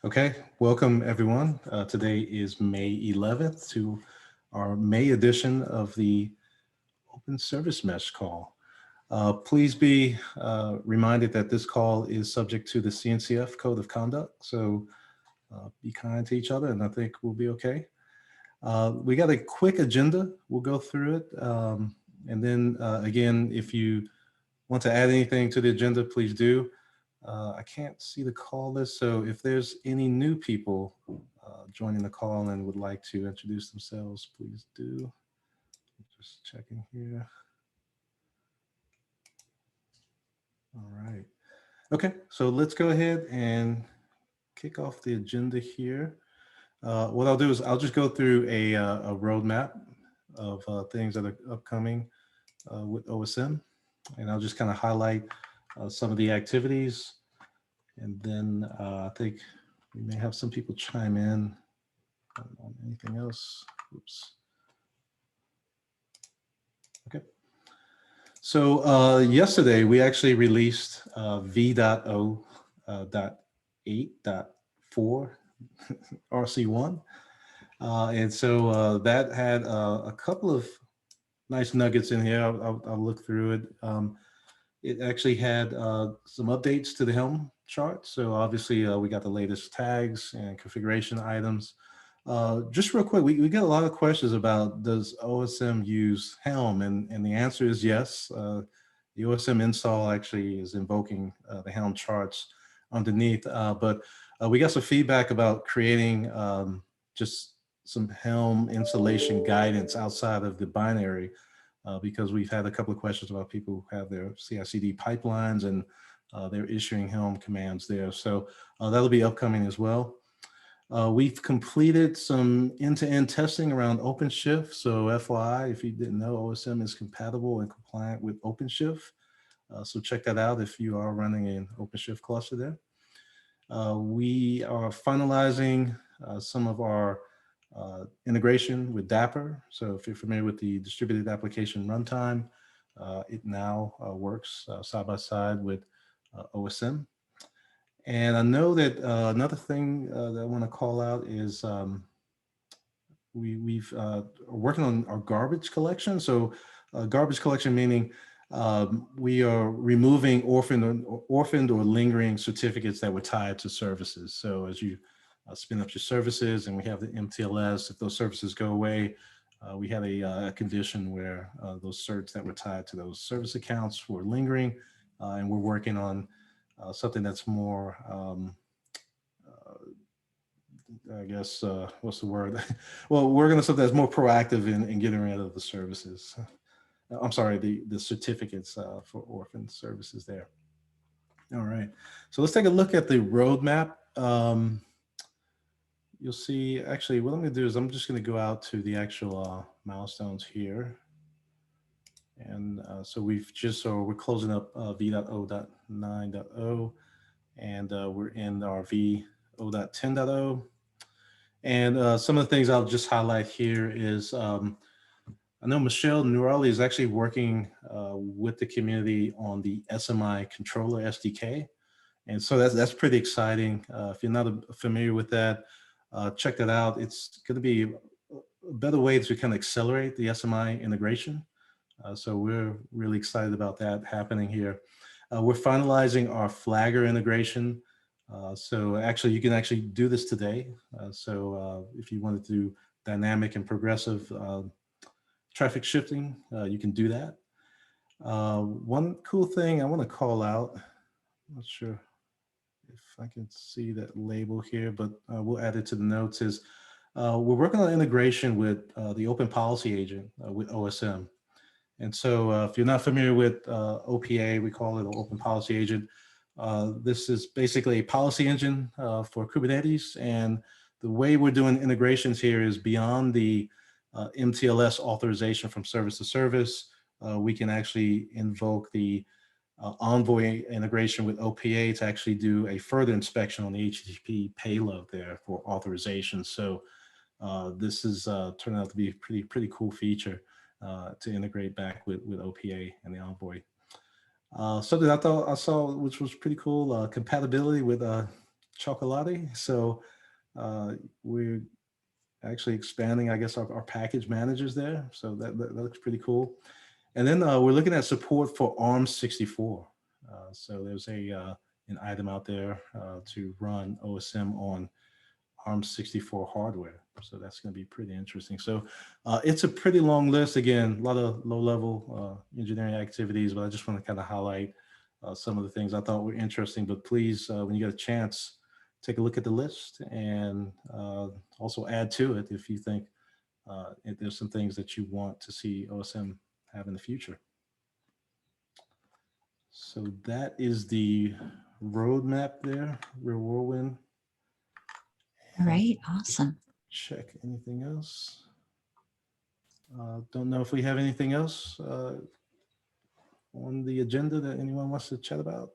Okay, welcome everyone. Today is May 11th to our May edition of the Open Service Mesh call. Please be reminded that this call is subject to the CNCF Code of Conduct, so be kind to each other and I think we'll be okay. We got a quick agenda, we'll go through it. And then again, if you want to add anything to the agenda, please do. I can't see the call list, so if there's any new people joining the call and would like to introduce themselves, please do. Just checking here. All right. Okay, so let's go ahead and kick off the agenda here. What I'll do is I'll just go through a roadmap of things that are upcoming with OSM, and I'll just kind of highlight some of the activities. And then I think we may have some people chime in on anything else. Oops. Okay. So yesterday we actually released v.0.8.4 RC1. And so that had a couple of nice nuggets in here. I'll look through it. It actually had some updates to the Helm chart. So obviously we got the latest tags and configuration items. Just real quick, we get a lot of questions about does OSM use Helm? And the answer is yes. The OSM install actually is invoking the Helm charts underneath. But we got some feedback about creating just some Helm installation guidance outside of the binary. Because we've had a couple of questions about people who have their CI/CD pipelines and they're issuing Helm commands there. So that'll be upcoming as well. We've completed some end-to-end testing around OpenShift. So FYI, if you didn't know, OSM is compatible and compliant with OpenShift. So check that out if you are running an OpenShift cluster there. We are finalizing some of our integration with Dapper. So if you're familiar with the distributed application runtime, it now works side by side with OSM. And I know that another thing that I want to call out is we've working on our garbage collection. So garbage collection meaning we are removing orphaned or lingering certificates that were tied to services. So as you spin up your services and we have the MTLS, if those services go away, we had a condition where those certs that were tied to those service accounts were lingering, and we're working on something that's more, I guess, what's the word? Well, we're going to something that's more proactive in getting rid of the services. I'm sorry, the certificates for orphan services there. All right, so let's take a look at the roadmap. You'll see, actually, what I'm going to do is I'm just going to go out to the actual milestones here. And so we're closing up v.0.9.0, and we're in our v.0.10.0. And some of the things I'll just highlight here is, I know Michelle Nurali is actually working with the community on the SMI controller SDK. And so that's pretty exciting. If you're not familiar with that, check that out. It's going to be a better way to kind of accelerate the SMI integration. So we're really excited about that happening here. We're finalizing our Flagger integration. So actually, you can actually do this today. So if you want to do dynamic and progressive traffic shifting, you can do that. One cool thing I want to call out, I'm not sure if I can see that label here, but we'll add it to the notes, is we're working on integration with the Open Policy Agent with OSM. And so if you're not familiar with OPA, we call it an Open Policy Agent. This is basically a policy engine for Kubernetes. And the way we're doing integrations here is beyond the MTLS authorization from service to service. We can actually invoke the Envoy integration with OPA to actually do a further inspection on the HTTP payload there for authorization. So this is turning out to be a pretty cool feature to integrate back with OPA and the Envoy. Something I saw which was pretty cool, compatibility with chocolate. So we're actually expanding, I guess, our package managers there. So that looks pretty cool. And then we're looking at support for ARM64. So there's an item out there to run OSM on ARM64 hardware. So that's going to be pretty interesting. So it's a pretty long list. Again, a lot of low-level engineering activities, but I just want to kind of highlight some of the things I thought were interesting. But please, when you get a chance, take a look at the list and also add to it if you think if there's some things that you want to see OSM have in the future. So that is the roadmap there, Real Whirlwind. All right, awesome. Check anything else. Don't know if we have anything else on the agenda that anyone wants to chat about.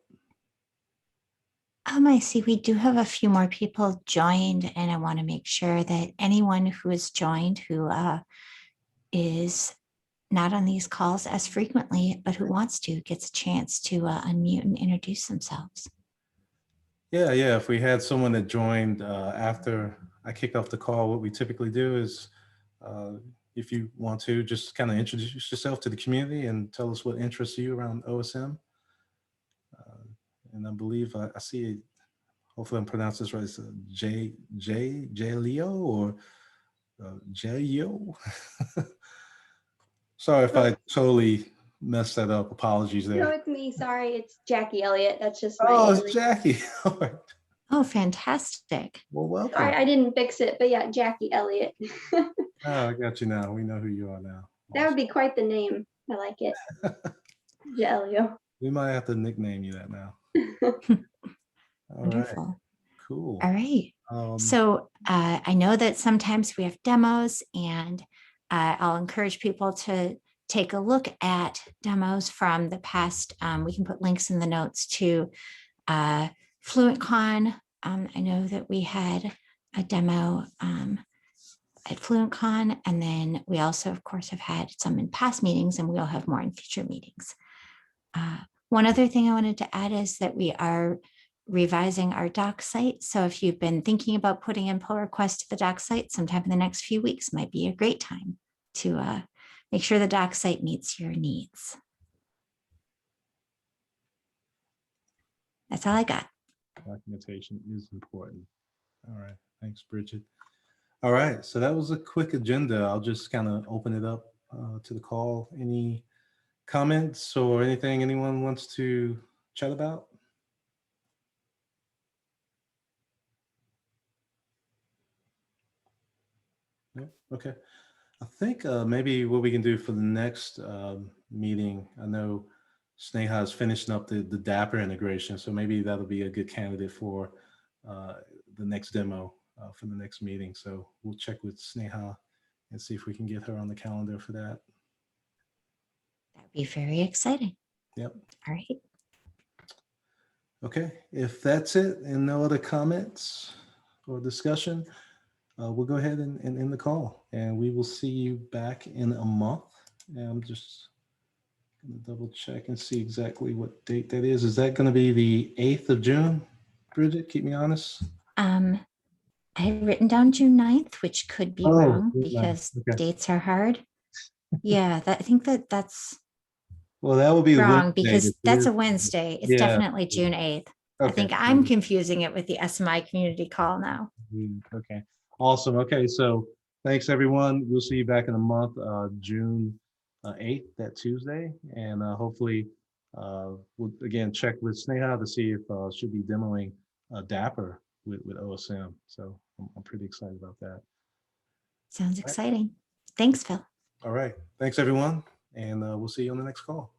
I see we do have a few more people joined, and I want to make sure that anyone who is joined who is not on these calls as frequently, but who wants to, gets a chance to unmute and introduce themselves. Yeah. If we had someone that joined after I kick off the call, what we typically do is if you want to just kind of introduce yourself to the community and tell us what interests you around OSM. And I believe I see, hopefully I'm pronouncing this right, it's J Leo or J-Yo. Sorry if I totally messed that up. Apologies there. No, it's me. Sorry, it's Jackie Elliott. That's just my Oh, alias. it's Jackie. All right. Oh, fantastic. Well, welcome. Sorry, I didn't fix it, but yeah, Jackie Elliott. Oh, I got you now. We know who you are now. That would be quite the name. I like it. Jalio. We might have to nickname you that now. All Wonderful. right. Cool. All right. So I know that sometimes we have demos, and I'll encourage people to take a look at demos from the past. We can put links in the notes to FluentCon. I know that we had a demo at FluentCon, and then we also, of course, have had some in past meetings, and we'll have more in future meetings. One other thing I wanted to add is that we are revising our doc site. So if you've been thinking about putting in pull requests to the doc site, sometime in the next few weeks might be a great time to make sure the doc site meets your needs. That's all I got. Documentation is important. All right. Thanks, Bridget. All right. So that was a quick agenda. I'll just kind of open it up to the call. Any comments or anything anyone wants to chat about? No? Okay. I think maybe what we can do for the next meeting, I know Sneha is finishing up the Dapper integration, so maybe that'll be a good candidate for the next demo for the next meeting. So we'll check with Sneha and see if we can get her on the calendar for that. That'd be very exciting. Yep. All right. Okay. If that's it and no other comments or discussion, we'll go ahead and end the call, and we will see you back in a month. And I'm just going to double check and see exactly what date that is. Is that going to be the 8th of June? Bridget, keep me honest. I had written down June 9th, which could be wrong because okay. dates are hard. Yeah, I think that's well, that would be wrong because that's a Wednesday. It's definitely June 8th. Okay. I think I'm confusing it with the SMI community call now. Okay, awesome. Okay, so thanks everyone. We'll see you back in a month, June 8th, that Tuesday, and hopefully we'll again check with Sneha to see if she'll be demoing Dapper with OSM. So I'm pretty excited about that. Sounds exciting. Thanks, Phil. All right. Thanks everyone, and we'll see you on the next call.